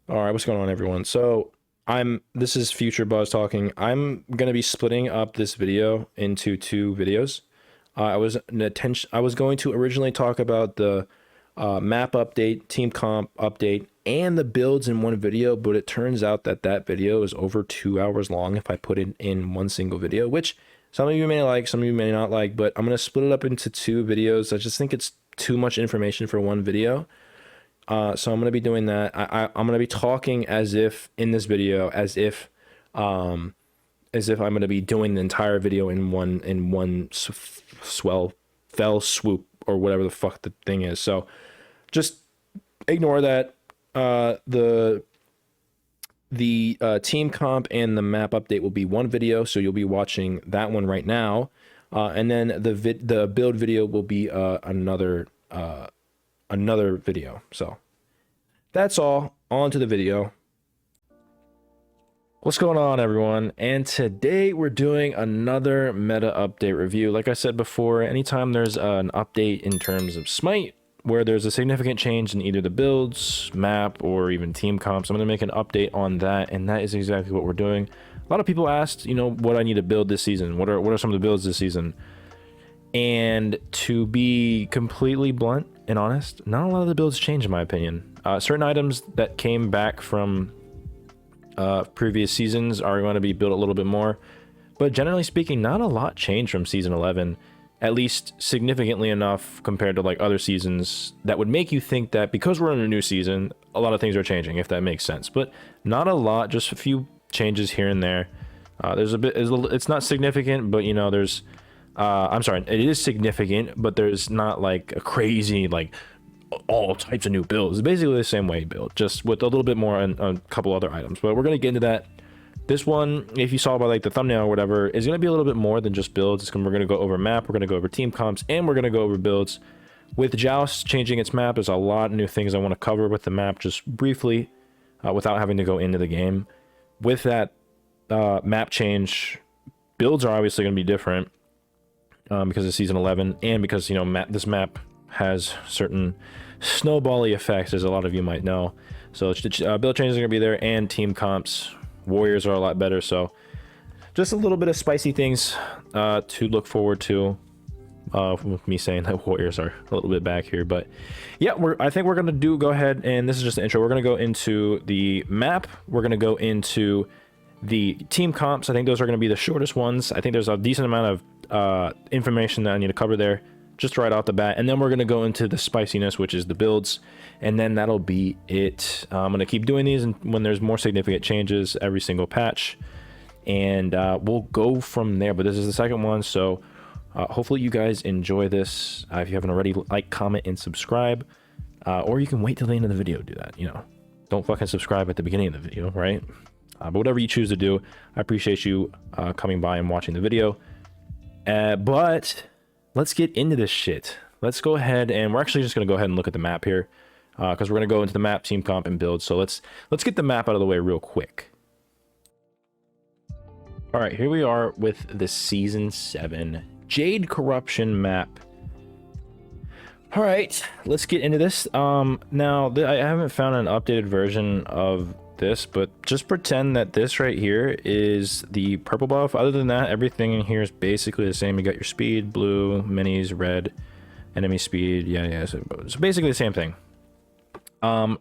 All right, what's going on, everyone? So this is Future Buzz talking. I'm gonna be splitting up this video into two videos. I was going to originally talk about the map update, team comp update, and the builds in one video, but it turns out that that video is over 2 hours long if I put it in one single video, which some of you may like, some of you may not like, but I'm gonna split it up into two videos. I just think it's too much information for one video. So I'm going to be doing that. I'm going to be talking as if in this video, as if I'm going to be doing the entire video in one fell swoop or whatever the fuck the thing is. So just ignore that. The team comp and the map update will be one video, so you'll be watching that one right now, and then the build video will be another video. So that's all. On to the video. What's going on, everyone? And today we're doing another meta update review. Like I said before, anytime there's an update in terms of Smite where there's a significant change in either the builds, map, or even team comps, I'm going to make an update on that, and that is exactly what we're doing. A lot of people asked, what I need to build this season. What are some of the builds this season? And to be completely blunt and honest, not a lot of the builds change in my opinion. Certain items that came back from previous seasons are going to be built a little bit more, but generally speaking, not a lot changed from season 11, at least significantly enough compared to like other seasons that would make you think that because we're in a new season, a lot of things are changing, if that makes sense. But not a lot, just a few changes here and there. It's not significant, but there's I'm sorry, it is significant, but there's not like a crazy, like all types of new builds. It's basically the same way build, just with a little bit more and a couple other items. But we're going to get into that. This one, if you saw by like the thumbnail or whatever, is going to be a little bit more than just builds. We're going to go over map, we're going to go over team comps, and we're going to go over builds. With Joust changing its map, there's a lot of new things I want to cover with the map just briefly, without having to go into the game. With that map change, builds are obviously going to be different. Because of season 11, and because this map has certain snowbally effects, as a lot of you might know. So build changes are gonna be there, and team comps, warriors are a lot better. So just a little bit of spicy things to look forward to. With me saying that warriors are a little bit back here, but yeah, I think we're gonna go ahead, and this is just the intro. We're gonna go into the map. We're gonna go into the team comps. I think those are going to be the shortest ones. I think there's a decent amount of information that I need to cover there just right off the bat, and then we're going to go into the spiciness, which is the builds, and then that'll be it. I'm going to keep doing these, and when there's more significant changes every single patch, and we'll go from there. But this is the second one, so hopefully you guys enjoy this. If you haven't already, like, comment, and subscribe, or you can wait till the end of the video to do that. Don't fucking subscribe at the beginning of the video, right? But whatever you choose to do, I appreciate you coming by and watching the video. But let's get into this shit. Let's go ahead, and we're actually just going to go ahead and look at the map here, because we're going to go into the map, team comp, and build. So let's get the map out of the way real quick. All right, here we are with the season 7 Jade Corruption map. All right, let's get into this. Now I haven't found an updated version of this, but just pretend that this right here is the purple buff. Other than that, everything in here is basically the same. You got your speed, blue, minis, red, enemy speed. Yeah. So basically the same thing.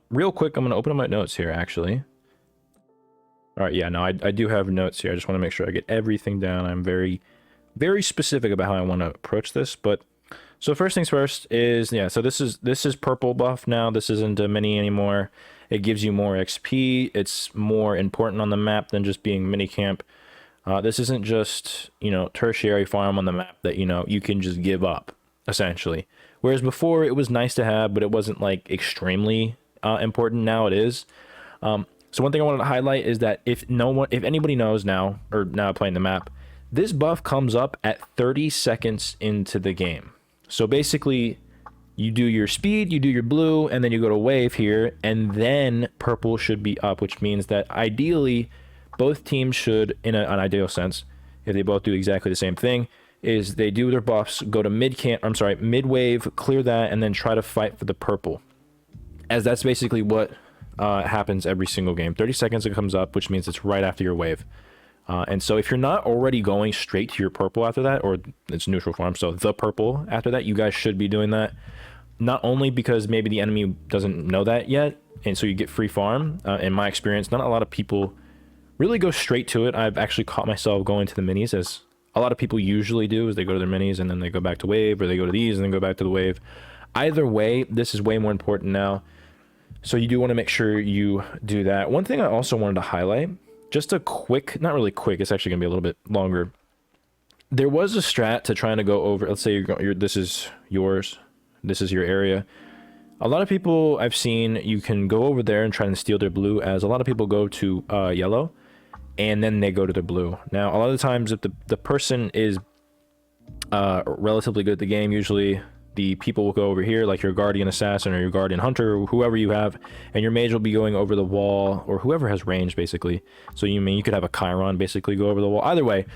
Real quick, I'm gonna open up my notes here actually. All right, yeah, no, I do have notes here. I just want to make sure I get everything down. I'm very specific about how I want to approach this. But so first things first is, yeah, so this is purple buff now. This isn't a mini anymore. It gives you more XP. It's more important on the map than just being mini camp. This isn't just, tertiary farm on the map that, you can just give up, essentially. Whereas before it was nice to have, but it wasn't like extremely important. Now it is. So one thing I wanted to highlight is that if anybody knows now, or now playing the map, this buff comes up at 30 seconds into the game. So basically, you do your speed, you do your blue, and then you go to wave here, and then purple should be up, which means that ideally, both teams should, in an ideal sense, if they both do exactly the same thing, is they do their buffs, go to mid wave, clear that, and then try to fight for the purple. As that's basically what It happens every single game. 30 seconds it comes up, which means it's right after your wave. And so if you're not already going straight to your purple after that, or it's neutral form, so the purple after that, you guys should be doing that. Not only because maybe the enemy doesn't know that yet, and so you get free farm. In my experience, not a lot of people really go straight to it. I've actually caught myself going to the minis, as a lot of people usually do, is they go to their minis and then they go back to wave, or they go to these and then go back to the wave. Either way, this is way more important now. So you do want to make sure you do that. One thing I also wanted to highlight, just a quick, not really quick, it's actually going to be a little bit longer. There was a strat to trying to go over, let's say this is yours, this is your area. A lot of people I've seen, you can go over there and try and steal their blue, as a lot of people go to yellow and then they go to the blue. Now, a lot of the times if the person is relatively good at the game, usually the people will go over here, like your guardian assassin or your guardian hunter or whoever you have, and your mage will be going over the wall, or whoever has range basically. So you could have a Chiron basically go over the wall. Either way,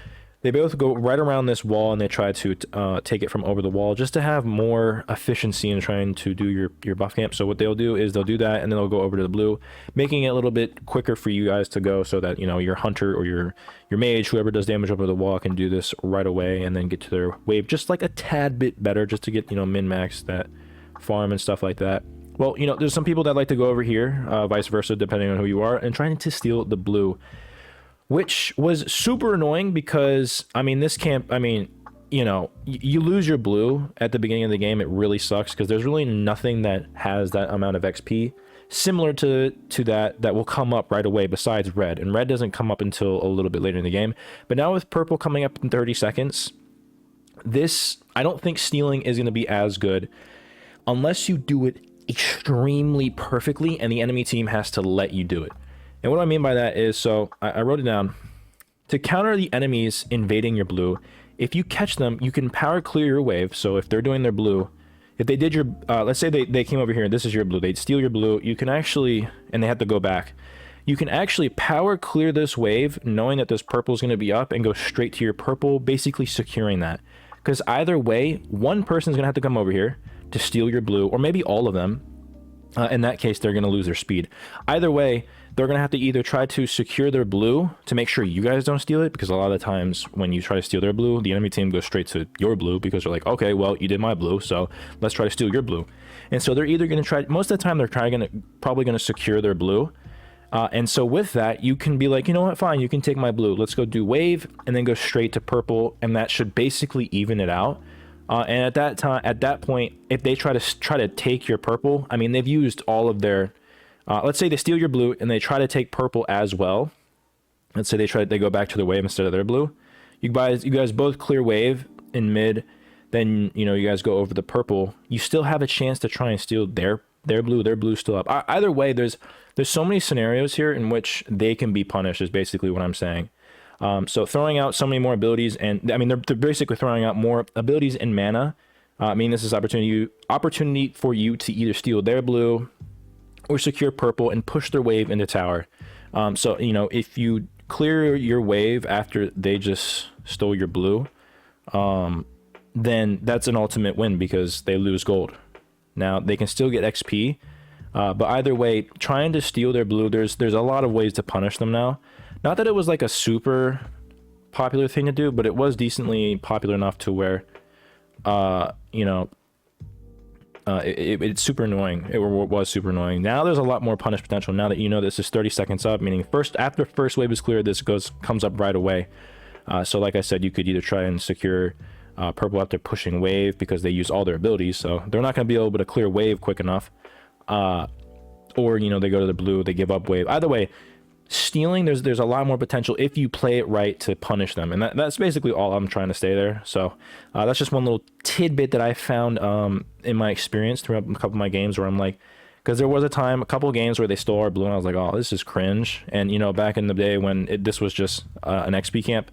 they both go right around this wall and they try to take it from over the wall, just to have more efficiency in trying to do your buff camp. So what they'll do is they'll do that and then they'll go over to the blue, making it a little bit quicker for you guys to go, so that, you know, your hunter or your mage, whoever does damage over the wall, can do this right away and then get to their wave just like a tad bit better, just to get, you know, min-max that farm and stuff like that. Well, you know, there's some people that like to go over here, vice versa, depending on who you are, and trying to steal the blue, which was super annoying because, I mean, this camp, I mean, you know, you lose your blue at the beginning of the game. It really sucks because there's really nothing that has that amount of XP similar to that will come up right away besides red. And red doesn't come up until a little bit later in the game. But now with purple coming up in 30 seconds, this, I don't think stealing is going to be as good unless you do it extremely perfectly and the enemy team has to let you do it. And what I mean by that is, so I wrote it down. To counter the enemies invading your blue, if you catch them, you can power clear your wave. So if they're doing their blue, if they did your, let's say they came over here and this is your blue, they'd steal your blue, you can actually, and they have to go back, you can actually power clear this wave knowing that this purple is going to be up and go straight to your purple, basically securing that. Because either way, one person's going to have to come over here to steal your blue, or maybe all of them. In that case, they're going to lose their speed. Either way, they're going to have to either try to secure their blue to make sure you guys don't steal it, because a lot of the times when you try to steal their blue, the enemy team goes straight to your blue because they're like, okay, well, you did my blue, so let's try to steal your blue. And so they're either going to try, most of the time they're probably going to secure their blue. And so with that, you can be like, you know what, fine, you can take my blue. Let's go do wave and then go straight to purple, and that should basically even it out. And at that point, if they try to take your purple, I mean, they've used all of their, let's say they steal your blue and they try to take purple as well. Let's say they go back to their wave instead of their blue. You guys both clear wave in mid, then, you know, you guys go over the purple. You still have a chance to try and steal their blue. Their blue's still up. Either way, there's so many scenarios here in which they can be punished, is basically what I'm saying. So throwing out so many more abilities, and I mean, they're basically throwing out more abilities and mana. I mean, this is opportunity for you to either steal their blue or secure purple and push their wave into tower. So, you know, if you clear your wave after they just stole your blue, then that's an ultimate win because they lose gold. Now, they can still get XP, but either way, trying to steal their blue, there's a lot of ways to punish them now. Not that it was like a super popular thing to do, but it was decently popular enough to where, you know, it's super annoying. It was super annoying. Now there's a lot more punish potential now that you know this is 30 seconds up, meaning after first wave is clear, this comes up right away. So like I said, you could either try and secure purple after pushing wave because they use all their abilities, so they're not going to be able to clear wave quick enough. Or, you know, they go to the blue, they give up wave. Either way, stealing, there's a lot more potential if you play it right to punish them, and that's basically all I'm trying to say there. So that's just one little tidbit that I found in my experience throughout a couple of my games, where I'm like, because there was a couple of games where they stole our blue and I was like, oh, this is cringe. And, you know, back in the day when this was just an XP camp,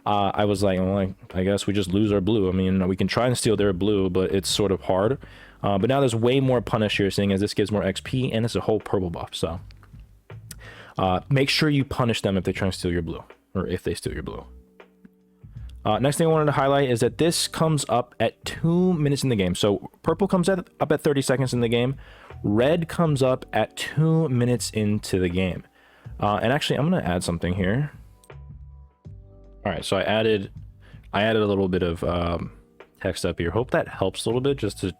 I was like, well, I guess we just lose our blue. I mean, we can try and steal their blue, but it's sort of hard. But now there's way more punish here, seeing as this gives more XP and it's a whole purple buff. So make sure you punish them if they try and steal your blue, or if they steal your blue. Next thing I wanted to highlight is that this comes up at 2 minutes in the game. So purple comes up at 30 seconds in the game. Red comes up at 2 minutes into the game. And actually, I'm going to add something here. All right, so I added a little bit of text up here. Hope that helps a little bit just to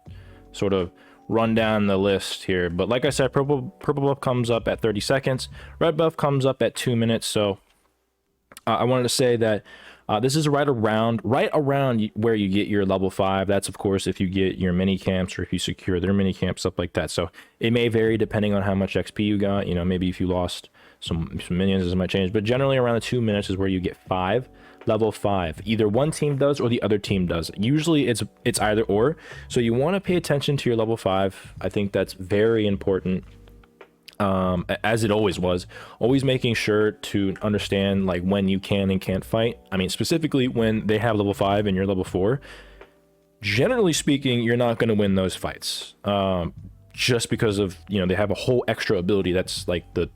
sort of run down the list here. But like I said, purple buff comes up at 30 seconds. Red buff comes up at 2 minutes. So I wanted to say that this is right around where you get your level 5. That's of course if you get your mini camps or if you secure their mini camps, stuff like that. So it may vary depending on how much XP you got. You know, maybe if you lost some minions, this might change. But generally around the 2 minutes is where you get level 5. Either one team does or the other team does. Usually it's either or. So you want to pay attention to your level 5. I think that's very important. As it always was, always making sure to understand like when you can and can't fight. I mean, specifically when they have level 5 and you're level 4, generally speaking, you're not going to win those fights. Just because of, you know, they have a whole extra ability that's like the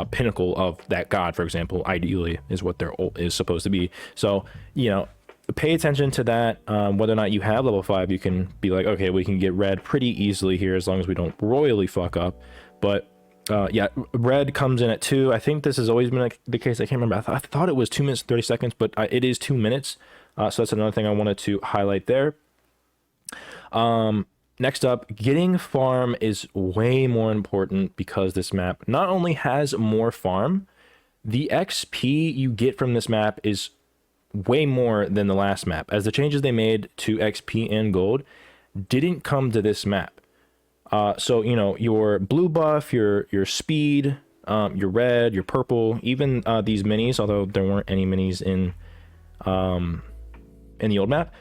pinnacle of that god, for example, ideally is what their ult is supposed to be. So, you know, pay attention to that. Whether or not you have level 5, you can be like, okay, we can get red pretty easily here as long as we don't royally fuck up. But yeah, red comes in at 2. I think this has always been like the case. I can't remember. I thought it was 2 minutes 30 seconds, but it is 2 minutes. So that's another thing I wanted to highlight there. Next up, getting farm is way more important because this map not only has more farm, the XP you get from this map is way more than the last map, as the changes they made to XP and gold didn't come to this map. So, you know, your blue buff, your speed, your red, your purple, even these minis, although there weren't any minis in the old map,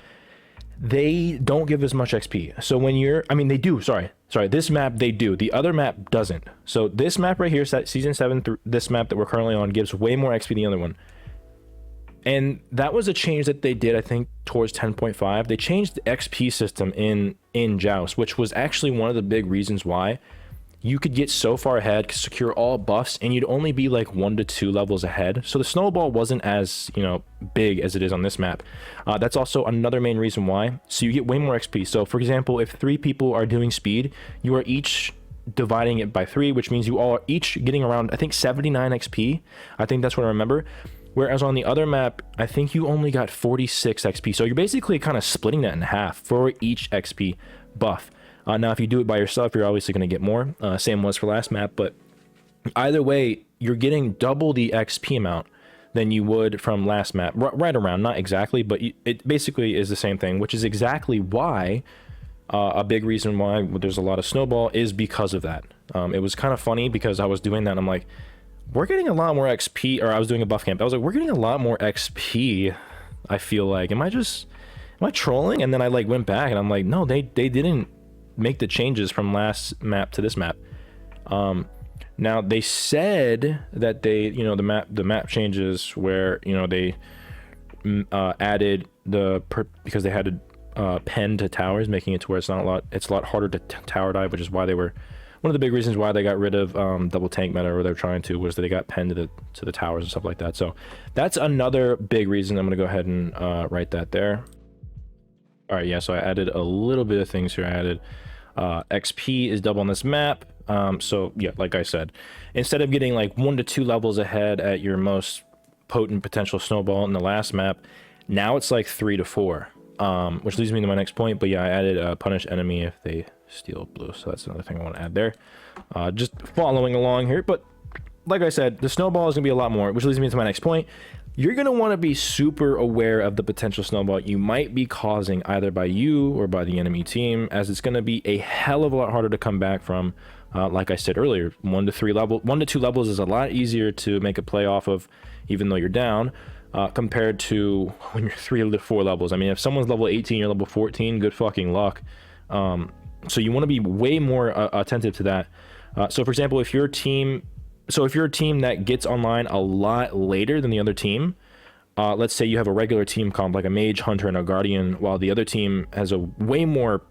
they don't give as much XP. So when you're, I mean, they do, sorry, this map, they do. The other map doesn't. So this map right here, season 7, this map that we're currently on, gives way more XP than the other one. And that was a change that they did, I think, towards 10.5. They changed the XP system in Joust, which was actually one of the big reasons why you could get so far ahead, secure all buffs, and you'd only be like 1 to 2 levels ahead. So the snowball wasn't as, you know, big as it is on this map. That's also another main reason why. So you get way more XP. So for example, if 3 people are doing speed, you are each dividing it by 3, which means you all are each getting around, I think, 79 XP. I think that's what I remember. Whereas on the other map, I think you only got 46 XP. So you're basically kind of splitting that in half for each XP buff. Now, if you do it by yourself, you're obviously going to get more. Same was for last map. But either way, you're getting double the XP amount than you would from last map. Right around, not exactly, but it basically is the same thing, which is exactly why a big reason why there's a lot of snowball is because of that. It was kind of funny because I was doing that and I'm like, we're getting a lot more XP, or I was doing a buff camp. I was like, we're getting a lot more XP. I feel like, am I trolling? And then I like went back and I'm like, no, they didn't make the changes from last map to this map. Now they said that they, you know, the map changes where, you know, they added because they had to pen to towers, making it to where it's a lot harder to tower dive, which is why they were. One of the big reasons why they got rid of double tank meta, or they're trying to, was that they got penned to the towers and stuff like that. So that's another big reason. I'm going to go ahead and write that there. All right, yeah, so I added a little bit of things here. I added XP is double on this map. So yeah, like I said, instead of getting like 1 to 2 levels ahead at your most potent potential snowball in the last map, now it's like 3 to 4. Which leads me to my next point. But yeah, I added punish enemy if they steal blue. So that's another thing I want to add there. Just following along here. But like I said, the snowball is going to be a lot more, which leads me to my next point. You're going to want to be super aware of the potential snowball you might be causing either by you or by the enemy team, as it's going to be a hell of a lot harder to come back from. Like I said earlier, 1 to 2 levels is a lot easier to make a play off of, even though you're down. Compared to when you're 3 to 4 levels. I mean, if someone's level 18, you're level 14, good fucking luck. So you want to be way more attentive to that. So for example, if you're a team that gets online a lot later than the other team, let's say you have a regular team comp like a mage, hunter, and a guardian, while the other team has a way more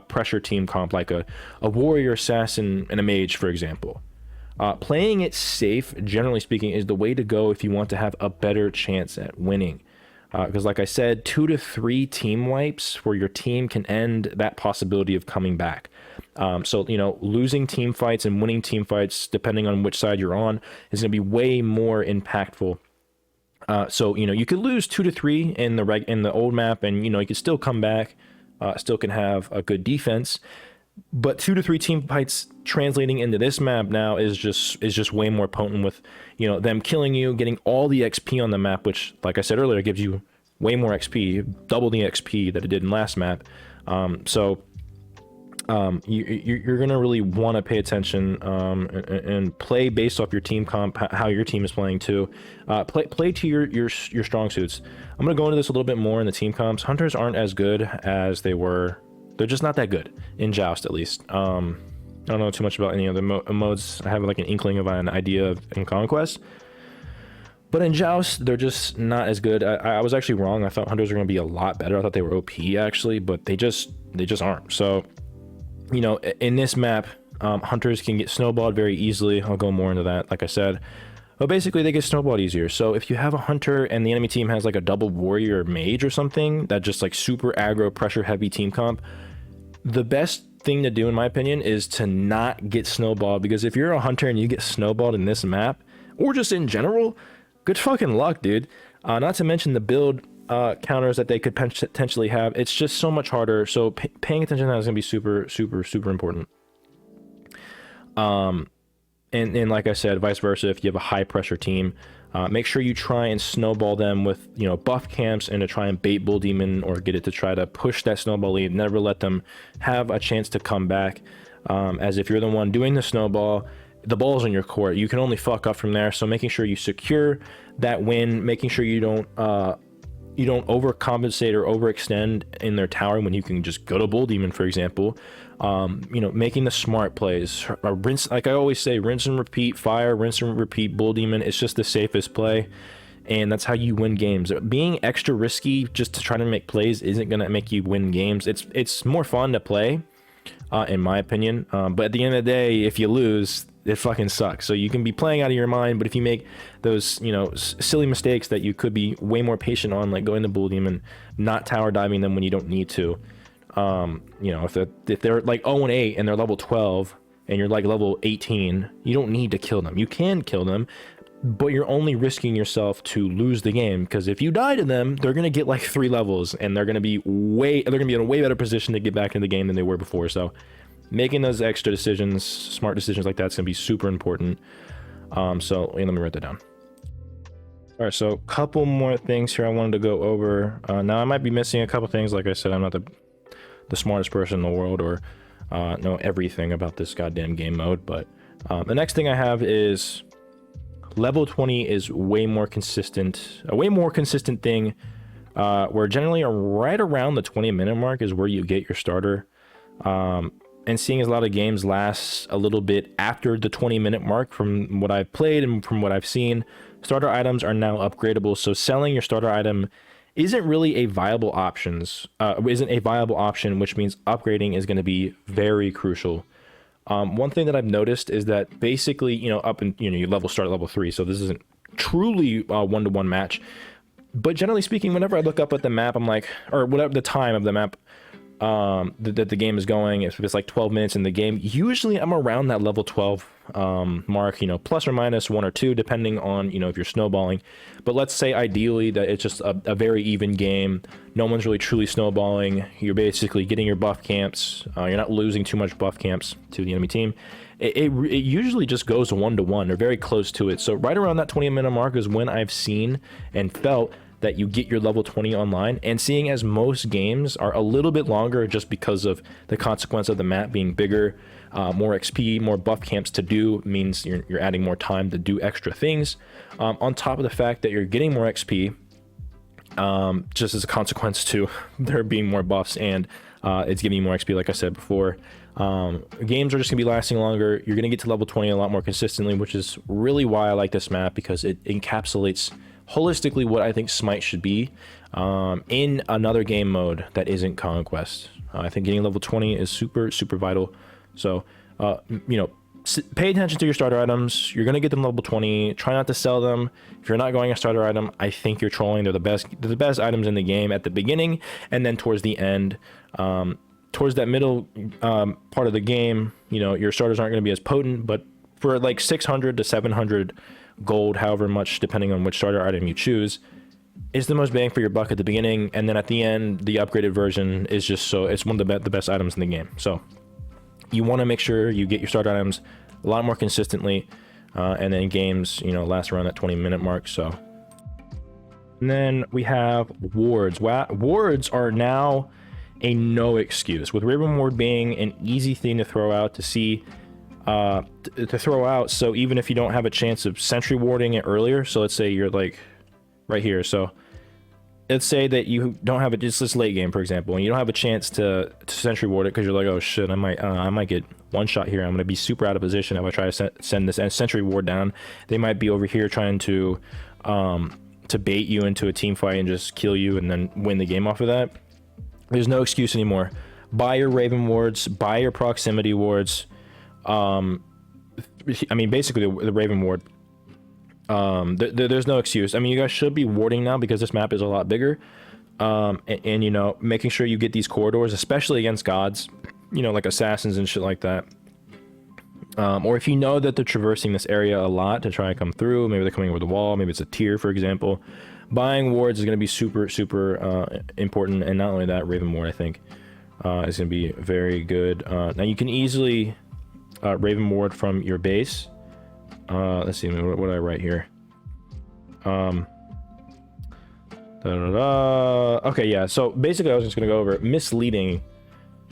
pressure team comp like a warrior, assassin, and a mage, for example. Playing it safe, generally speaking, is the way to go if you want to have a better chance at winning. Because like I said, 2 to 3 team wipes where your team can end that possibility of coming back. So, you know, losing team fights and winning team fights, depending on which side you're on, is going to be way more impactful. So, you know, you could lose 2 to 3 in the old map, and, you know, you could still come back, still can have a good defense. But 2 to 3 team fights translating into this map now is just way more potent, with, you know, them killing you, getting all the XP on the map, which, like I said earlier, gives you way more XP, double the XP that it did in last map. You're gonna really want to pay attention and play based off your team comp, how your team is playing too. Play to your strong suits. I'm gonna go into this a little bit more in the team comps. Hunters aren't as good as they were. They're just not that good in Joust, at least. I don't know too much about any other modes. I have like an inkling of an idea in Conquest, but in Joust, they're just not as good. I was actually wrong. I thought Hunters were gonna be a lot better. I thought they were OP actually, but they just aren't. So, you know, in this map, Hunters can get snowballed very easily. I'll go more into that, like I said. But basically, they get snowballed easier. So if you have a Hunter and the enemy team has like a double Warrior or Mage or something, that just like super aggro, pressure-heavy team comp, the best thing to do, in my opinion, is to not get snowballed. Because if you're a Hunter and you get snowballed in this map, or just in general, good fucking luck, dude. Not to mention the build counters that they could potentially have. It's just so much harder. So paying attention to that is going to be super, super, super important. And like I said, vice versa, if you have a high pressure team, make sure you try and snowball them with, you know, buff camps, and to try and bait Bull Demon or get it to try to push that snowball lead. Never let them have a chance to come back, as if you're the one doing the snowball, the ball's in your court. You can only fuck up from there. So making sure you secure that win, making sure you don't overcompensate or overextend in their tower when you can just go to Bull Demon, for example. You know, making the smart plays. Rinse, like I always say, rinse and repeat fire, rinse and repeat Bull Demon. It's just the safest play, and that's how you win games. Being extra risky just to try to make plays isn't going to make you win games. It's more fun to play, in my opinion. But at the end of the day, if you lose, it fucking sucks. So you can be playing out of your mind, but if you make those, you know, silly mistakes that you could be way more patient on, like going to Bull Demon, not tower diving them when you don't need to, you know, if they're like 0-8 and they're level 12 and you're like level 18, you don't need to kill them. You can kill them, but you're only risking yourself to lose the game, because if you die to them, they're gonna get like 3 levels and they're gonna be in a way better position to get back in the game than they were before. So making those extra decisions, smart decisions like that's gonna be super important. So let me write that down. All right, so a couple more things here I wanted to go over. Now I might be missing a couple things. Like I said, I'm not the smartest person in the world or know everything about this goddamn game mode, but the next thing I have is level 20 is a way more consistent thing, where generally right around the 20-minute mark is where you get your starter. And seeing as a lot of games last a little bit after the 20-minute mark, from what I've played and from what I've seen, starter items are now upgradable. So selling your starter item isn't really a viable option, which means upgrading is going to be very crucial. One thing that I've noticed is that basically, you know, you start at level 3, so this isn't truly a one-to-one match. But generally speaking, whenever I look up at the map, I'm like, or whatever the time of the map that the game is going, if it's like 12 minutes in the game, usually I'm around that level 12 mark, you know, plus or minus 1 or 2, depending on, you know, if you're snowballing. But let's say ideally that it's just a very even game. No one's really truly snowballing. You're basically getting your buff camps. You're not losing too much buff camps to the enemy team. It usually just goes 1-to-1 or very close to it. So right around that 20-minute mark is when I've seen and felt that you get your level 20 online. And seeing as most games are a little bit longer just because of the consequence of the map being bigger, more XP, more buff camps to do, means you're adding more time to do extra things. On top of the fact that you're getting more XP, just as a consequence to there being more buffs, and it's giving you more XP, like I said before. Games are just gonna be lasting longer. You're gonna get to level 20 a lot more consistently, which is really why I like this map, because it encapsulates holistically what I think Smite should be in another game mode that isn't Conquest. I think getting level 20 is super, super vital. So, you know, pay attention to your starter items. You're gonna get them level 20. Try not to sell them. If you're not going a starter item, I think you're trolling. They're the best items in the game at the beginning, and then towards the end, towards that middle part of the game, you know, your starters aren't going to be as potent. But for like 600 to 700 gold, however much, depending on which starter item you choose, is the most bang for your buck at the beginning, and then at the end, the upgraded version is just so it's one of the best items in the game. So you want to make sure you get your starter items a lot more consistently, and then games, you know, last around that 20-minute mark. So, and then we have wards. Wards are now a no excuse, with Raven Ward being an easy thing to throw out So even if you don't have a chance of sentry warding it earlier, so let's say you're like right here, so let's say that you don't have it's this late game, for example, and you don't have a chance to sentry ward it because you're like, oh shit, I might get one shot here. I'm gonna be super out of position if I try to send this sentry ward down. They might be over here trying to bait you into a team fight and just kill you and then win the game off of that. There's no excuse anymore. Buy your Raven wards, buy your proximity wards. I mean, basically the Raven ward. There's no excuse. I mean, you guys should be warding now because this map is a lot bigger. And you know, making sure you get these corridors, especially against gods, you know, like assassins and shit like that. Or if you know that they're traversing this area a lot to try and come through, maybe they're coming over the wall, maybe it's a tier, for example. Buying wards is going to be super important, and not only that, Raven ward I think is going to be very good. Now you can easily Raven ward from your base. Let's see, what did I write here? Okay, yeah, so basically I was just going to go over misleading.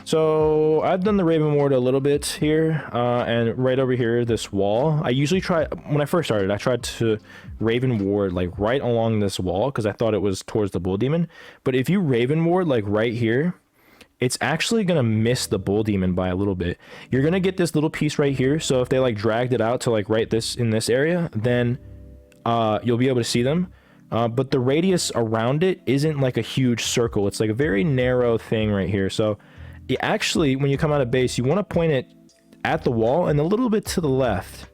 So I've done the Raven ward a little bit here, and right over here, this wall. I usually try, when I first started, I tried to Raven ward like right along this wall because I thought it was towards the bull demon. But if you Raven ward like right here, it's actually gonna miss the bull demon by a little bit. You're gonna get this little piece right here. So if they like dragged it out to like right in this area, then you'll be able to see them. But the radius around it isn't like a huge circle. It's like a very narrow thing right here. So actually, when you come out of base, you want to point it at the wall and a little bit to the left.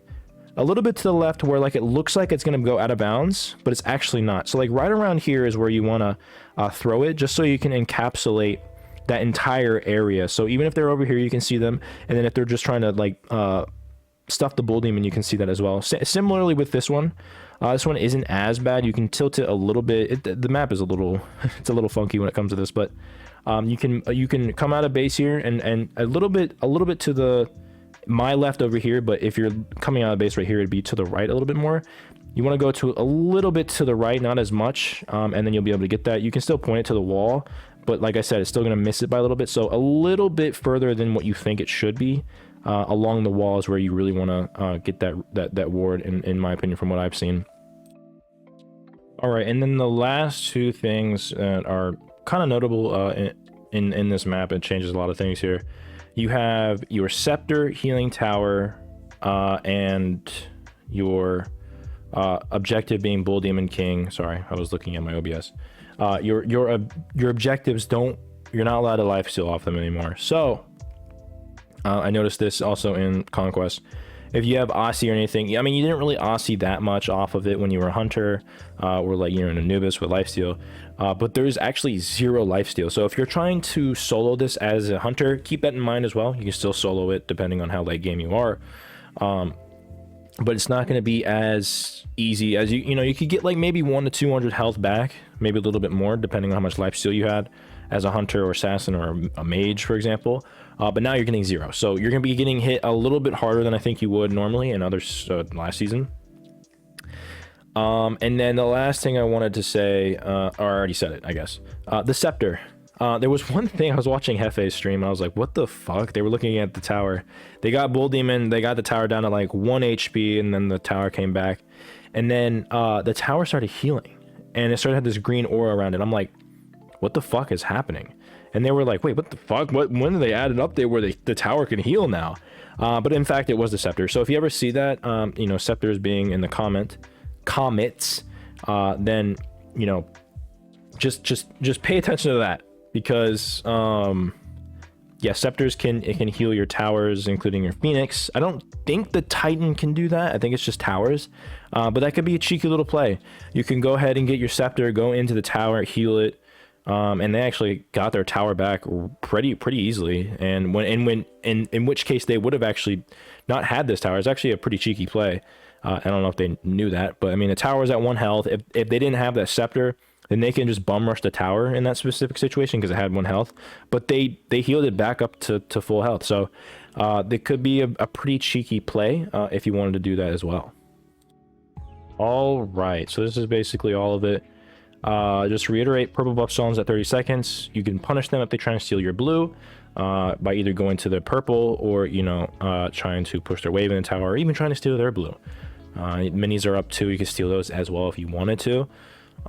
A little bit to the left where like it looks like it's going to go out of bounds, but it's actually not. So like right around here is where you want to throw it, just so you can encapsulate that entire area. So even if they're over here, you can see them. And then if they're just trying to like stuff the bull demon, you can see that as well. Similarly with this one isn't as bad. You can tilt it a little bit. The map is a little it's a little funky when it comes to this, but you can come out of base here and a little bit to my left over here. But if you're coming out of base right here, it'd be to the right a little bit more. You want to go to a little bit to the right, not as much, and then you'll be able to get that. You can still point it to the wall, but like I said, it's still going to miss it by a little bit. So a little bit further than what you think it should be, along the walls where you really want to get that ward, in my opinion, from what I've seen. All right, and then the last two things that are kind of notable in this map, it changes a lot of things here. You have your scepter, healing tower, and your objective being bull demon king. Sorry, I was looking at my OBS. Your objectives you're not allowed to lifesteal off them anymore. So I noticed this also in Conquest. If you have Aussie or anything, I mean, you didn't really Aussie that much off of it when you were a hunter, or like you're in Anubis with lifesteal, but there's actually 0 lifesteal. So if you're trying to solo this as a hunter, keep that in mind as well. You can still solo it depending on how late game you are, but it's not going to be as easy as you know. You could get like maybe 100 to 200 health back, maybe a little bit more depending on how much lifesteal you had as a hunter or assassin or a mage, for example. But now you're getting 0, so you're going to be getting hit a little bit harder than I think you would normally in others last season. And then the last thing I wanted to say, or I already said it, I guess, the scepter. There was one thing, I was watching Hefe's stream and I was like, what the fuck? They were looking at the tower. They got bull demon, they got the tower down to like 1 HP, and then the tower came back, and then the tower started healing and it started to have this green aura around it. I'm like, what the fuck is happening? And they were like, wait, what the fuck? When did they add an update where the tower can heal now? But in fact, it was the scepter. So if you ever see that, you know, scepters being in the comments, then, you know, just pay attention to that, because Yeah, scepters can heal your towers, including your Phoenix. I don't think the Titan can do that. I think it's just towers, but that could be a cheeky little play. You can go ahead and get your scepter, go into the tower, heal it, and they actually got their tower back pretty easily. And in which case they would have actually not had this tower. It's actually a pretty cheeky play. I don't know if they knew that, but I mean the tower is at 1 health. If they didn't have that scepter, then they can just bum rush the tower in that specific situation because it had 1 health. But they healed it back up to full health. So they could be a pretty cheeky play if you wanted to do that as well. All right, so this is basically all of it. Just reiterate, purple buff stones at 30 seconds. You can punish them if they try and steal your blue by either going to the purple or, you know, trying to push their wave in the tower, or even trying to steal their blue. Minis are up too. You can steal those as well if you wanted to.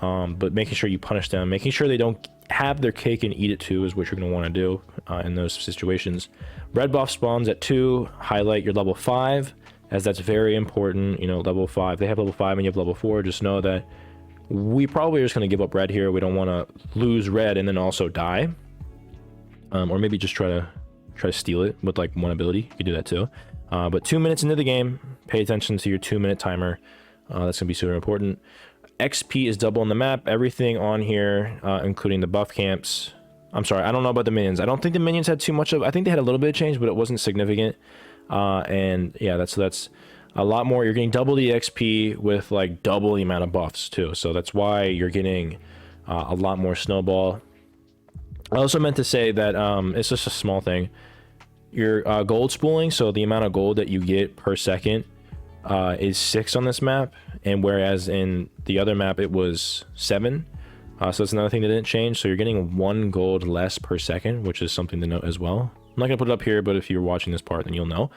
But making sure you punish them, making sure they don't have their cake and eat it too is what you're going to want to do in those situations. Red buff spawns at 2. Highlight your level 5, as that's very important. You know, level 5. They have level 5 and you have level 4. Just know that we probably are just going to give up red here. We don't want to lose red and then also die. Or maybe just try to steal it with like 1 ability. You can do that too. But 2 minutes into the game, pay attention to your 2-minute timer. That's going to be super important. XP is double on the map. Everything on here, including the buff camps. I'm sorry, I don't know about the minions. I don't think the minions had too much of. I think they had a little bit of change, but it wasn't significant. And yeah, that's a lot more. You're getting double the XP with like double the amount of buffs too. So that's why you're getting a lot more snowball. I also meant to say that it's just a small thing. Your gold spooling, so the amount of gold that you get per second, is 6 on this map, and whereas in the other map it was 7. So that's another thing that didn't change. So you're getting 1 gold less per second, which is something to note as well. I'm not gonna put it up here, but if you're watching this part, then you'll know.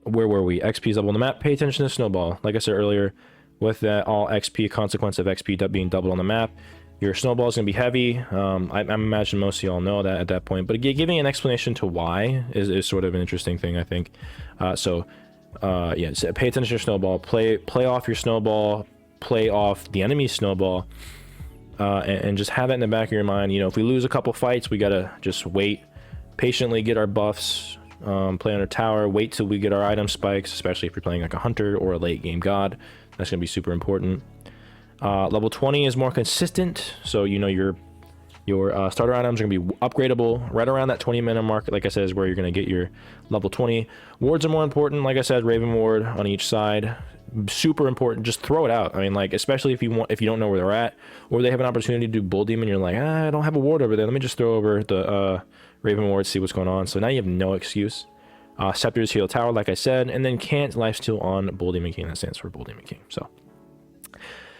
Where were we? XP is double on the map. Pay attention to snowball. Like I said earlier, with that all XP, consequence of XP being doubled on the map, your snowball is going to be heavy. I imagine most of y'all know that at that point, but giving an explanation to why is sort of an interesting thing, I think. Yeah, so pay attention to your snowball. Play off your snowball. Play off the enemy's snowball, and just have that in the back of your mind. You know, if we lose a couple fights, we gotta just wait, patiently get our buffs. Play on our tower, wait till we get our item spikes, especially if you're playing like a hunter or a late game god. That's going to be super important. Level 20 is more consistent, so you know your starter items are going to be upgradable right around that 20-minute mark. Like I said, is where you're going to get your level 20. Wards are more important. Like I said, Raven ward on each side, super important. Just throw it out. I mean, like, especially if you don't know where they're at, or they have an opportunity to do bull demon, you're like, I don't have a ward over there, let me just throw over the Raven ward, see what's going on. So now you have no excuse. Scepters heal tower, like I said, and then can't lifesteal on Bull Demon King. That stands for Bull Demon King. So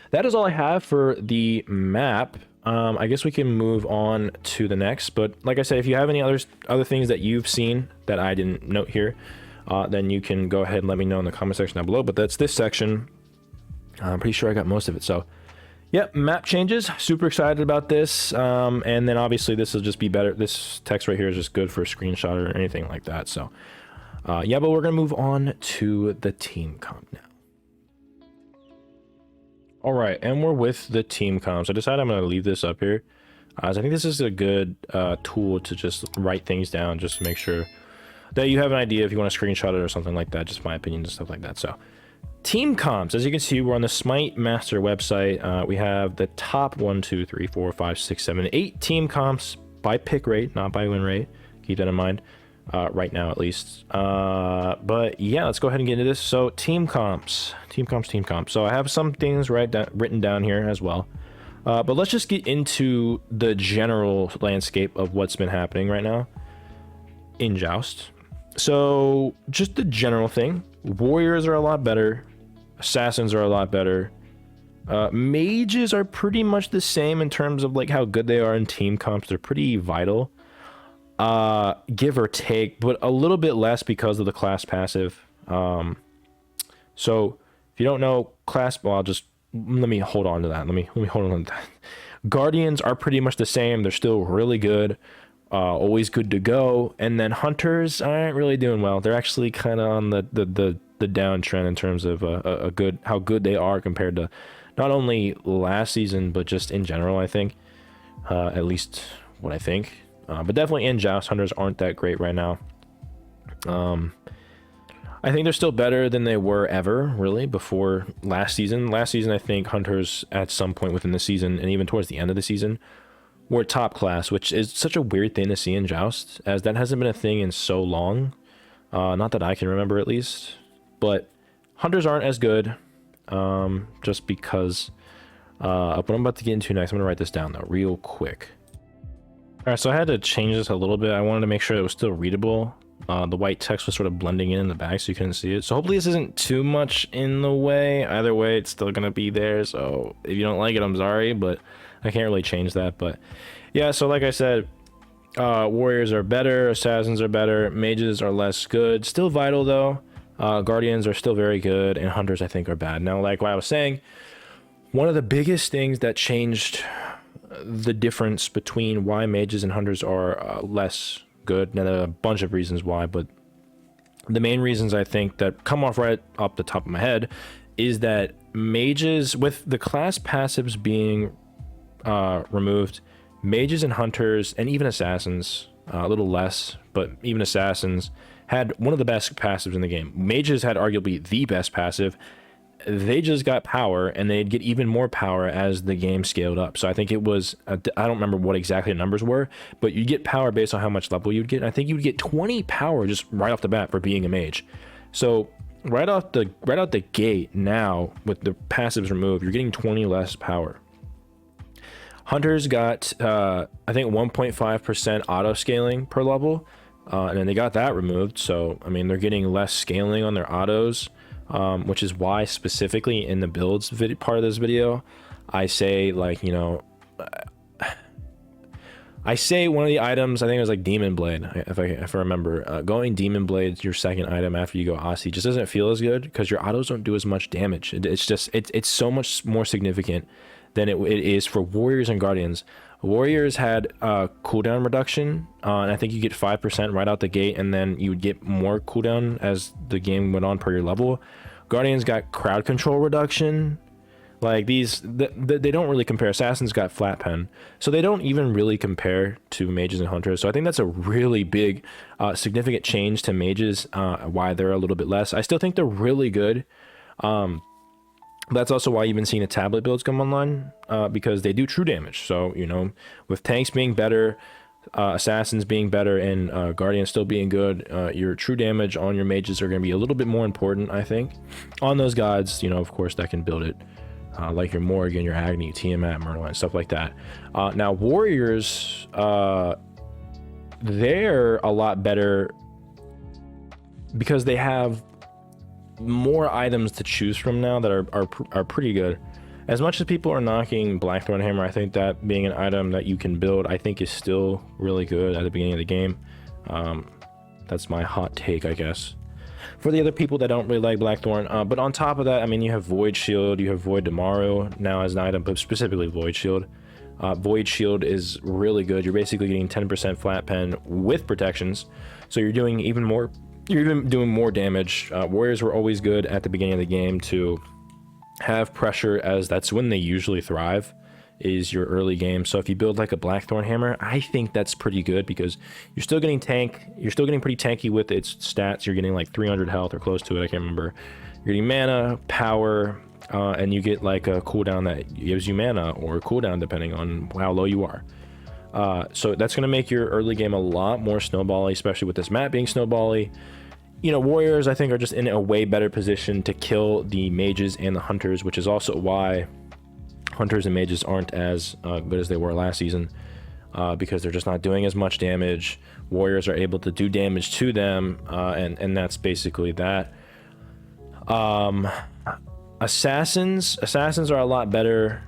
that is all I have for the map. I guess we can move on to the next. But like I said, if you have any other things that you've seen that I didn't note here, then you can go ahead and let me know in the comment section down below. But that's this section. I'm pretty sure I got most of it. So yep, map changes. Super excited about this. And then obviously this will just be better. This text right here is just good for a screenshot or anything like that. So yeah, but we're going to move on to the team comp now. All right, and we're with the team comp. So I decided I'm going to leave this up here. As I think this is a good tool to just write things down, just to make sure that you have an idea if you want to screenshot it or something like that. Just my opinion and stuff like that. So team comps, as you can see, we're on the Smite Master website. We have the top 1, 2, 3, 4, 5, 6, 7, 8 team comps by pick rate, not by win rate. Keep that in mind. Right now at least. But yeah, let's go ahead and get into this. So team comps. So I have some things written down here as well. But let's just get into the general landscape of what's been happening right now in Joust. So just the general thing. Warriors are a lot better. Assassins are a lot better. Mages are pretty much the same in terms of like how good they are in team comps. They're pretty vital. Give or take, but a little bit less because of the class passive. So if you don't know class, well, let me hold on to that. Let me hold on to that. Guardians are pretty much the same. They're still really good. Always good to go. And then hunters aren't really doing well. They're actually kind of on the downtrend in terms of how good they are compared to not only last season, but just in general, I think. At least what I think. But definitely in Joust, hunters aren't that great right now. I think they're still better than they were ever, really, before last season. Last season, I think hunters at some point within the season, and even towards the end of the season, were top class, which is such a weird thing to see in Joust, as that hasn't been a thing in so long. Not that I can remember, at least. But hunters aren't as good, just because what I'm about to get into next, I'm going to write this down, though, real quick. All right, so I had to change this a little bit. I wanted to make sure it was still readable. The white text was sort of blending in the back, so you couldn't see it. So hopefully this isn't too much in the way. Either way, it's still going to be there. So if you don't like it, I'm sorry, but I can't really change that. But yeah, so like I said, warriors are better, assassins are better, mages are less good. Still vital, though. Guardians are still very good, and hunters, I think, are bad. Now, like what I was saying, one of the biggest things that changed the difference between why mages and hunters are less good. Now, there are a bunch of reasons why, but the main reasons I think that come off right off the top of my head is that mages, with the class passives being removed, mages and hunters, and even assassins, a little less, but even assassins, had one of the best passives in the game. Mages had arguably the best passive. They just got power, and they'd get even more power as the game scaled up. So I think it was, I don't remember what exactly the numbers were, but you get power based on how much level you'd get. And I think you'd get 20 power just right off the bat for being a mage. So right out the gate now, with the passives removed, you're getting 20 less power. Hunters got, I think 1.5% auto scaling per level, and then they got that removed. So, I mean, they're getting less scaling on their autos. Which is why specifically in the builds part of this video, I say, like, you know, I say one of the items, I think it was like Demon Blade, if I remember, going Demon Blade's your second item after you go Aussie just doesn't feel as good because your autos don't do as much damage. It's just, it's so much more significant than it is for warriors and guardians. Warriors had cooldown reduction, and I think you get 5% right out the gate, and then you would get more cooldown as the game went on per your level. Guardians got crowd control reduction. Like these, they don't really compare. Assassins got flat pen, so they don't even really compare to mages and hunters. So I think that's a really big, significant change to mages. Why they're a little bit less. I still think they're really good. That's also why you've been seeing the tablet builds come online, because they do true damage. So, you know, with tanks being better, assassins being better, and guardians still being good, your true damage on your mages are going to be a little bit more important, I think. On those gods, you know, of course, that can build it, like your Morrigan, your Agni, Tiamat, Merlin, stuff like that. Now, warriors, they're a lot better because they have more items to choose from now that are pretty good. As much as people are knocking Blackthorn Hammer, I think that being an item that you can build, I think is still really good at the beginning of the game. That's my hot take, I guess, for the other people that don't really like Blackthorn. But on top of that, I mean, you have Void Shield, you have Void Tomorrow now as an item, but specifically Void Shield. Void Shield is really good. You're basically getting 10% flat pen with protections, so you're doing even more. You're even doing more damage. Warriors were always good at the beginning of the game to have pressure, as that's when they usually thrive, is your early game. So if you build like a Blackthorn Hammer, I think that's pretty good because you're still getting you're still getting pretty tanky with its stats. You're getting like 300 health or close to it, I can't remember. You're getting mana, power, and you get like a cooldown that gives you mana or a cooldown depending on how low you are. So that's going to make your early game a lot more snowbally, especially with this map being snowbally. You know, warriors, I think, are just in a way better position to kill the mages and the hunters, which is also why hunters and mages aren't as good as they were last season, because they're just not doing as much damage. Warriors are able to do damage to them, and that's basically that. Assassins are a lot better.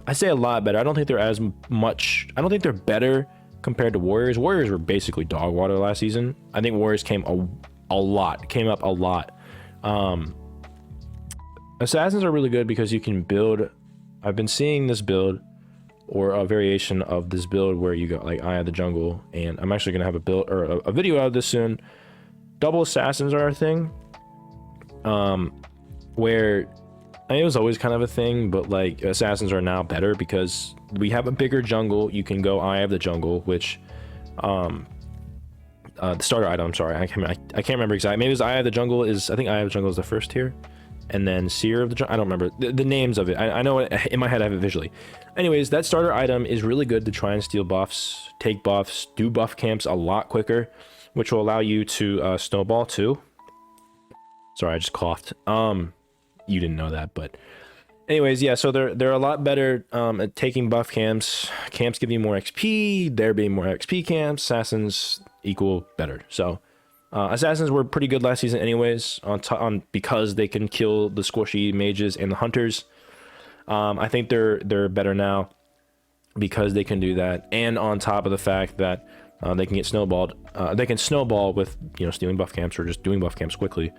I say a lot better. I don't think they're as much. I don't think they're better compared to warriors. Warriors were basically dog water last season. I think warriors came up a lot. Assassins are really good because you can build. I've been seeing this build, or a variation of this build, where you got like Eye of the Jungle, and I'm actually gonna have a build or a video out of this soon. Double assassins are a thing, where I mean, it was always kind of a thing, but like assassins are now better because we have a bigger jungle. You can go Eye of the Jungle, which The starter item, I'm sorry, I can't remember exactly. Maybe it was Eye of the Jungle is, I think Eye of the Jungle is the first tier. And then Seer of the Jungle, I don't remember the names of it. I know it, in my head I have it visually. Anyways, that starter item is really good to try and steal buffs, take buffs, do buff camps a lot quicker, which will allow you to snowball too. Sorry, I just coughed. You didn't know that, but anyways, yeah, so they're a lot better at taking buff camps. Camps give you more XP, there being more XP camps, assassins equal better. So assassins were pretty good last season anyways, on because they can kill the squishy mages and the hunters. I think they're better now because they can do that, and on top of the fact that they can get snowballed. They can snowball with, you know, stealing buff camps or just doing buff camps quickly.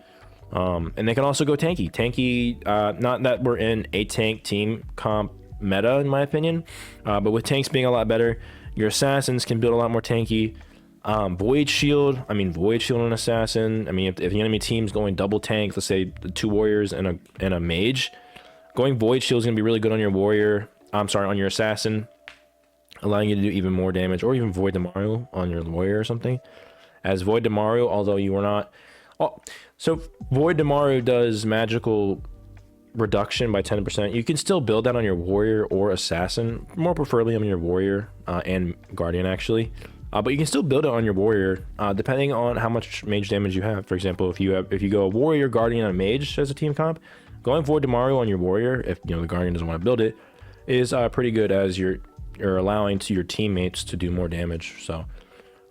And they can also go tanky. Not that we're in a tank team comp meta, in my opinion, but with tanks being a lot better, your assassins can build a lot more tanky. Void Shield on an assassin. I mean, if the enemy team's going double tank, let's say the 2 warriors and a mage, going Void Shield is going to be really good on your warrior. I'm sorry, on your assassin, allowing you to do even more damage, or even Void Demario on your warrior or something. As Void Demario, although you are not... Oh, so Void Demario does magical reduction by 10%. You can still build that on your warrior or assassin, more preferably on your warrior and guardian actually. But you can still build it on your warrior, depending on how much mage damage you have. For example, if you go warrior, guardian, and mage as a team comp, going Void Demario on your warrior, if you know the guardian doesn't want to build it, is pretty good, as you're allowing to your teammates to do more damage. So,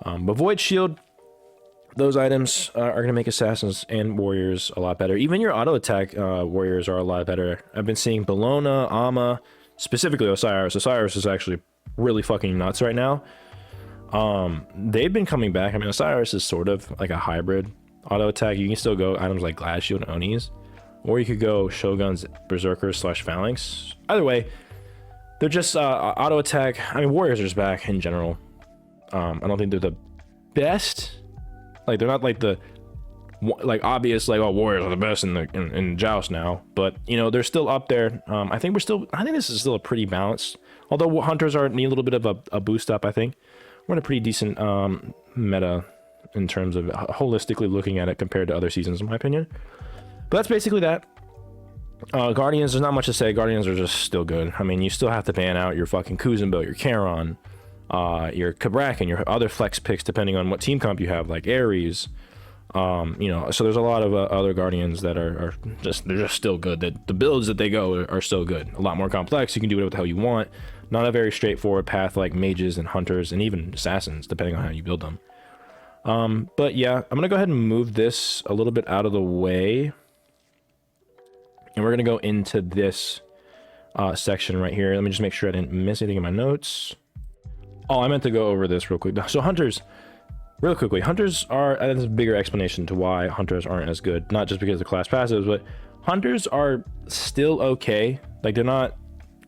but Void Shield, those items are going to make assassins and warriors a lot better. Even your auto attack warriors are a lot better. I've been seeing Bellona, Ama, specifically Osiris. Osiris is actually really fucking nuts right now. They've been coming back. I mean, Osiris is sort of like a hybrid auto attack. You can still go items like Glass Shield and Onis, or you could go Shoguns, Berserkers / Phalanx. Either way, they're just auto attack. I mean, warriors are just back in general. I don't think they're the best. Like, they're not like the obvious, like, oh, warriors are the best in Joust now, but you know, they're still up there. I think this is still a pretty balanced, although hunters need a little bit of a boost up. I think we're in a pretty decent meta in terms of holistically looking at it compared to other seasons, in my opinion. But that's basically that. Guardians, there's not much to say. Guardians are just still good. I mean, you still have to ban out your fucking Kuzenbo, your Charon, your Kabrak, and your other flex picks depending on what team comp you have, like Ares. You know, so there's a lot of other Guardians that are just still good. That the builds that they go are still good. A lot more complex. You can do whatever the hell you want. Not a very straightforward path like mages and hunters and even assassins, depending on how you build them. But yeah, I'm gonna go ahead and move this a little bit out of the way, and we're gonna go into this section right here. Let me just make sure I didn't miss anything in my notes. Oh, I meant to go over this real quick. So hunters, real quickly, hunters are, and there's a bigger explanation to why hunters aren't as good. Not just because of class passives, but hunters are still okay. Like, they're not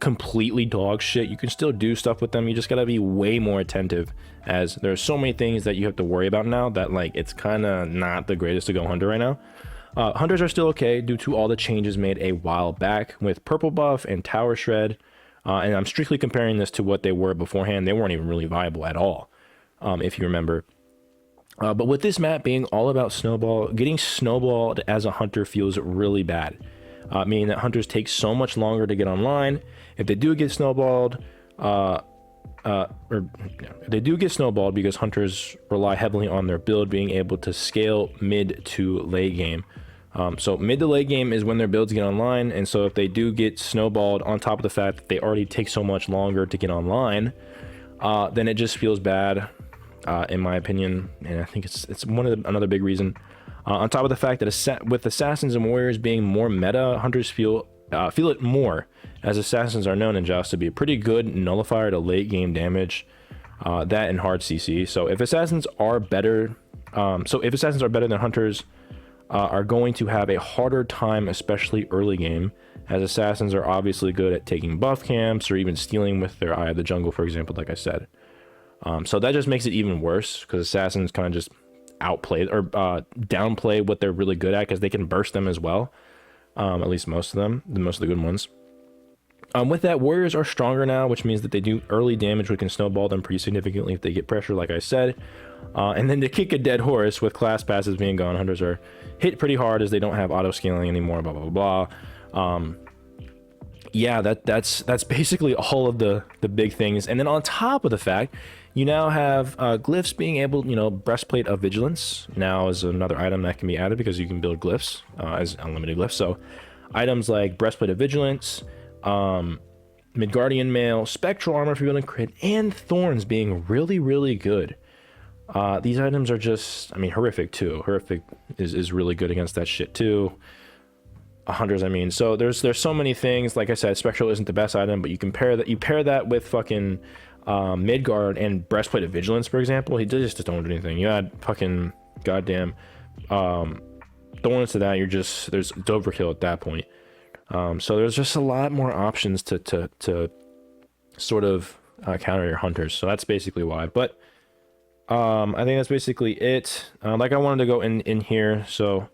completely dog shit. You can still do stuff with them. You just gotta be way more attentive, as there's so many things that you have to worry about now that, like, it's kind of not the greatest to go hunter right now. Hunters are still okay due to all the changes made a while back with purple buff and tower shred. And I'm strictly comparing this to what they were beforehand. They weren't even really viable at all, if you remember. But with this map being all about snowball, getting snowballed as a hunter feels really bad. Meaning that hunters take so much longer to get online. If they do get snowballed, if they do get snowballed, because hunters rely heavily on their build being able to scale mid to late game. So mid to late game is when their builds get online, and so if they do get snowballed on top of the fact that they already take so much longer to get online, then it just feels bad, in my opinion, and I think it's another big reason. On top of the fact that with assassins and warriors being more meta, hunters feel it more, as assassins are known in Joust to be a pretty good nullifier to late game damage, that and hard CC. So if assassins are better, than hunters, are going to have a harder time, especially early game, as assassins are obviously good at taking buff camps or even stealing with their Eye of the Jungle, for example, like I said. So that just makes it even worse, because assassins kind of just outplay or downplay what they're really good at, because they can burst them as well. At least most of them, most of the good ones. With that, warriors are stronger now, which means that they do early damage, which can snowball them pretty significantly if they get pressure, like I said. And then to kick a dead horse, with class passes being gone, hunters are hit pretty hard as they don't have auto scaling anymore, blah blah blah. Yeah, that's basically all of the big things. And then on top of the fact, you now have glyphs being able, you know, breastplate of vigilance now is another item that can be added because you can build glyphs as unlimited glyphs. So items like breastplate of vigilance, Midgardian mail, spectral armor for building crit, and thorns being really good. These items are just, I mean, horrific too. Horrific is really good against that shit too. Hunters, I mean, so there's so many things. Like I said, spectral isn't the best item, but you pair that with fucking Midgard and breastplate of vigilance, for example. He just don't do anything. You add fucking goddamn thorns to that, it's overkill at that point. So there's just a lot more options to sort of counter your hunters. So that's basically why. But I think that's basically it. Like I wanted to go in here. So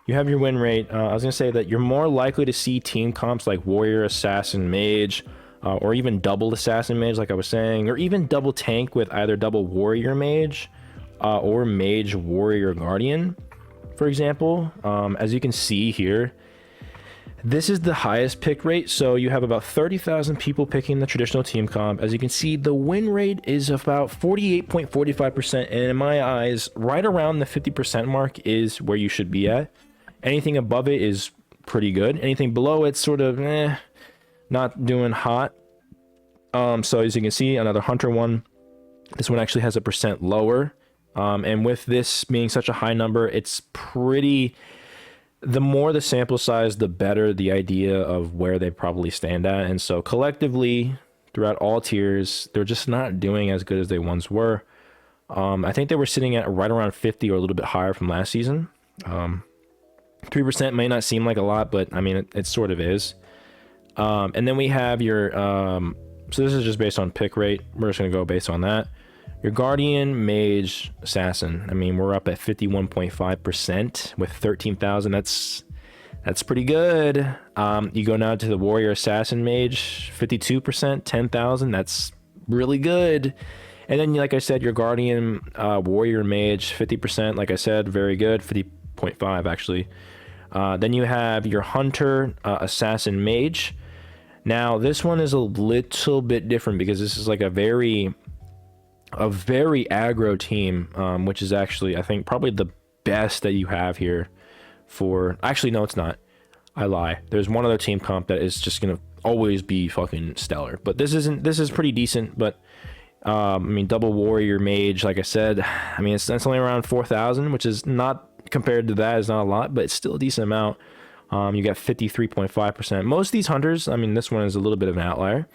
you have your win rate. I was gonna say that you're more likely to see team comps like warrior, assassin, mage, or even double assassin mage, like I was saying, or even double tank with either double warrior mage or mage warrior guardian, for example. As you can see here, this is the highest pick rate. So you have about 30,000 people picking the traditional team comp. As you can see, the win rate is about 48.45%, and in my eyes, right around the 50% mark is where you should be at. Anything above it is pretty good. Anything below it's sort of not doing hot. So as you can see, another hunter one. This one actually has a percent lower. And with this being such a high number, it's pretty... The more the sample size, the better the idea of where they probably stand at. And so collectively, throughout all tiers, they're just not doing as good as they once were. I think they were sitting at right around 50 or a little bit higher from last season. 3% may not seem like a lot, but I mean, it sort of is. And then we have your... so this is just based on pick rate. We're just going to go based on that. Your Guardian, Mage, Assassin. I mean, we're up at 51.5% with 13,000. That's pretty good. You go now to the Warrior, Assassin, Mage, 52%, 10,000. That's really good. And then, like I said, your Guardian, Warrior, Mage, 50%. Like I said, very good. 50.5 actually. Then you have your Hunter, Assassin, Mage. Now, this one is a little bit different because this is like a very aggro team, which is actually, I think, probably the best that you have here for... Actually, no, it's not. I lie. There's one other team comp that is just going to always be fucking stellar. But this is pretty decent, but... I mean, double warrior mage, like I said, I mean, it's only around 4,000, which is not... Compared to that, is not a lot, but it's still a decent amount. You got 53.5%. Most of these hunters, I mean, this one is a little bit of an outlier.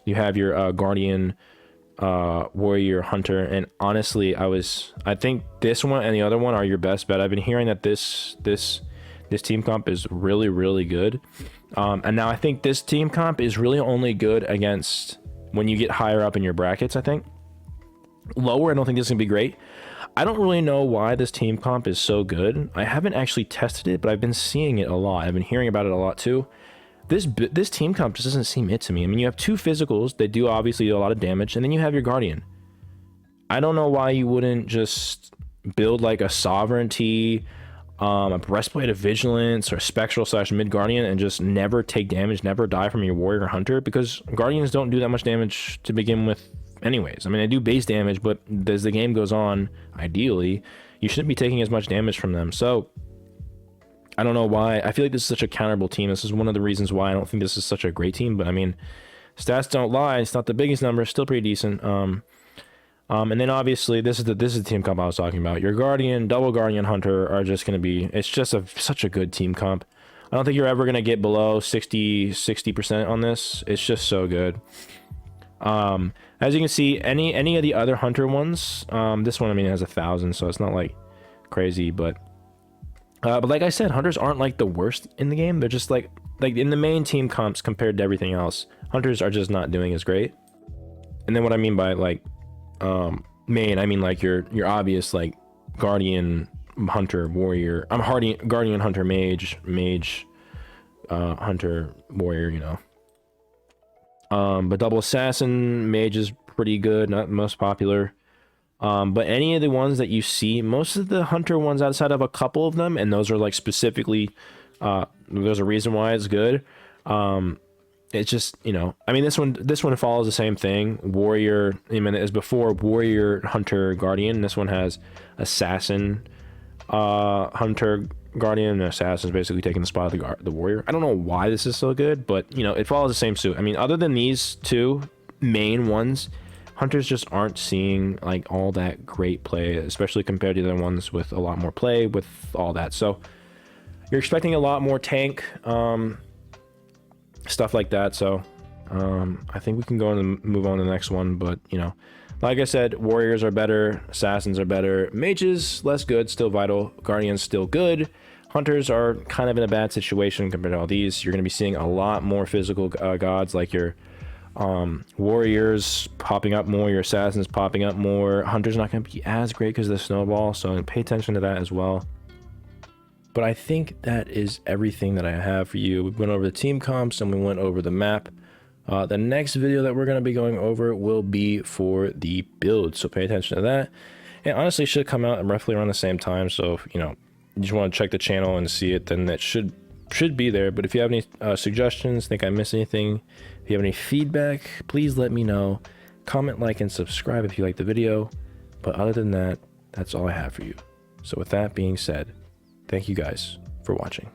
You have your Guardian... warrior, hunter, and honestly, I think this one and the other one are your best bet. I've been hearing that this team comp is really good, and now I think this team comp is really only good against when you get higher up in your brackets. I think lower, I don't think this is gonna be great. I don't really know why this team comp is so good. I haven't actually tested it, but I've been seeing it a lot. I've been hearing about it a lot too. This team comp just doesn't seem it to me. I mean, you have two physicals. They do obviously do a lot of damage. And then you have your Guardian. I don't know why you wouldn't just build like a Sovereignty, a Breastplate of Vigilance, or Spectral / Mid-Guardian and just never take damage, never die from your Warrior or Hunter. Because Guardians don't do that much damage to begin with anyways. I mean, they do base damage, but as the game goes on, ideally, you shouldn't be taking as much damage from them. So... I don't know why. I feel like this is such a counterable team. This is one of the reasons why I don't think this is such a great team. But I mean, stats don't lie. It's not the biggest number. It's still pretty decent. And then obviously this is the team comp I was talking about. Your Guardian, double Guardian, Hunter are just going to be. It's just such a good team comp. I don't think you're ever going to get below 60% on this. It's just so good. As you can see, any of the other Hunter ones, this one, I mean, it has 1,000, so it's not like crazy, but like I said, Hunters aren't like the worst in the game. They're just like in the main team comps compared to everything else, Hunters are just not doing as great. And then what I mean by like main, I mean like your obvious like Guardian, Hunter, Warrior. Guardian, Hunter, Mage, Hunter, Warrior, you know. But double assassin mage is pretty good, not most popular. But any of the ones that you see, most of the hunter ones outside of a couple of them, and those are like specifically, there's a reason why it's good. It's just, you know, I mean, this one follows the same thing. Warrior, I mean, as before, warrior, hunter, guardian. This one has assassin, hunter, guardian, and assassin is basically taking the spot of the warrior. I don't know why this is so good, but you know, it follows the same suit. I mean, other than these two main ones, hunters just aren't seeing like all that great play, especially compared to the ones with a lot more play with all that. So you're expecting a lot more tank, stuff like that. So I think we can go and move on to the next one. But you know, like I said, warriors are better, assassins are better, mages less good, still vital, guardians still good. Hunters are kind of in a bad situation compared to all these. You're going to be seeing a lot more physical gods, like your warriors popping up more, your assassins popping up more. Hunters not going to be as great because of the snowball, so pay attention to that as well. But I think that is everything that I have for you. We went over the team comps and we went over the map. The next video that we're going to be going over will be for the build, so pay attention to that. And honestly, it should come out roughly around the same time, so if, you know, you just want to check the channel and see it, then that should be there. But if you have any suggestions, think I missed anything, if you have any feedback, please let me know. Comment, like, and subscribe if you like the video. But other than that, that's all I have for you. So with that being said, thank you guys for watching.